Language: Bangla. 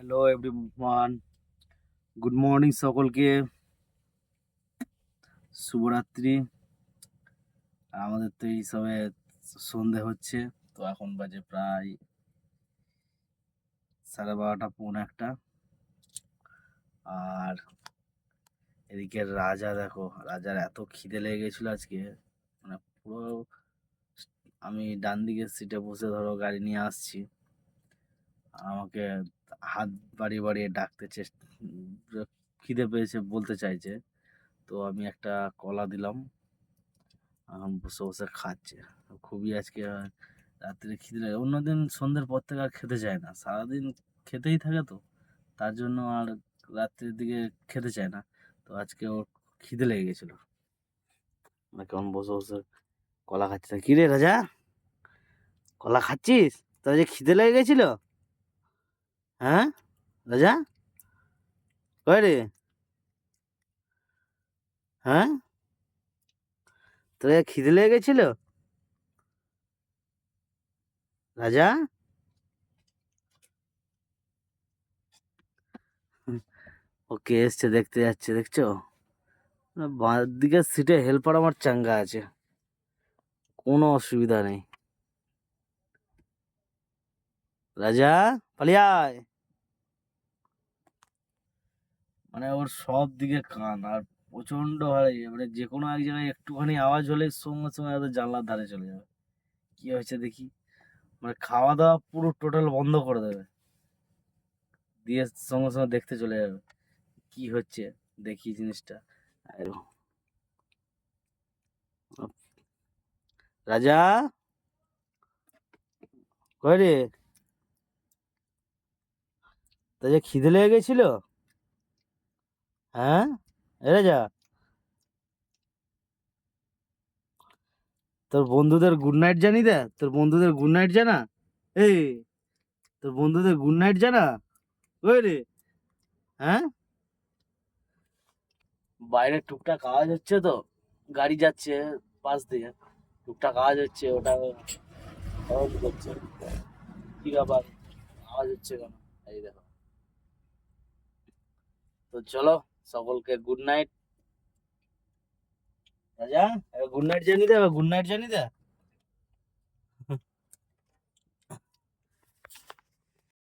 হ্যালো এভরিওয়ান, গুড মর্নিং সকলকে। শুভরাত্রি। আমাদের তো এই সবে সন্ধে হচ্ছে, তো এখন বাজে প্রায় 12:30 পৌনে একটা। আর এদিকে রাজা দেখো, রাজার এত খিদে লেগে গেছিল আজকে, মানে পুরো আমি ডান দিকের সিটে বসে ধরো গাড়ি নিয়ে আসছি, আমাকে হাত বাড়িয়ে বাড়িয়ে ডাকতে খিদে পেয়েছে বলতে চাইছে। তো আমি একটা কলা দিলাম, এখন বসে বসে খাচ্ছে। খুবই আজকে রাত্রে খিদে লাগে, অন্যদিন সন্ধ্যের পর থেকে আর খেতে চায় না, সারাদিন খেতেই থাকে, তো তার জন্য আর রাত্রের দিকে খেতে চায় না। তো আজকে ওর খিদে লেগে গেছিলো, মানে কেমন বসে বসে কলা খাচ্ছে। কি রে রাজা, কলা খাচ্ছিস? তোর যে খিদে লেগে গেছিল? হ্যাঁ রাজা, কই রে? হ্যাঁ, তোর যে খিদে লেগে গেছিল রাজা? ও কে এসছে দেখতে যাচ্ছে, দেখছো? বাঁ দিকের সিটে হেল্পার আমার চাঙ্গা আছে, কোনো অসুবিধা নেই। রাজা, পালিয়ে আয়। মানে ওর সব দিকে কান, আর প্রচন্ড হারে, মানে যে কোনো এক জায়গায় একটুখানি আওয়াজ হলে সঙ্গে সঙ্গে ওদের জানলার ধারে চলে যাবে। কি হয়েছে দেখি, মানে খাওয়া দাওয়া পুরো টোটাল বন্ধ করে দেবে, দিয়ে সঙ্গে সঙ্গে দেখতে চলে যাবে কি হচ্ছে, দেখি জিনিসটা। এরকম। রাজা, কই রে? তা যে খিদে লেগে গেছিল? হ্যাঁ, এ রাজা, তোর বন্ধুদের গুড নাইট জানি দে, তোর বন্ধুদের গুড নাইট জানা। এই, তোর বন্ধুদের গুড নাইট জানা। কই রে? হ্যাঁ, বাইরে টুকটাক আওয়াজ হচ্ছে, তো গাড়ি যাচ্ছে পাশ দিয়ে, টুকটাক আওয়াজ হচ্ছে, ওটা আওয়াজ করছে। কি ব্যাপার, আওয়াজ হচ্ছে কেন? এই দেখো। তো চলো, সকলকে গুড নাইট। রাজা, গুড নাইট জানি দে, গুড নাইট জানি দে।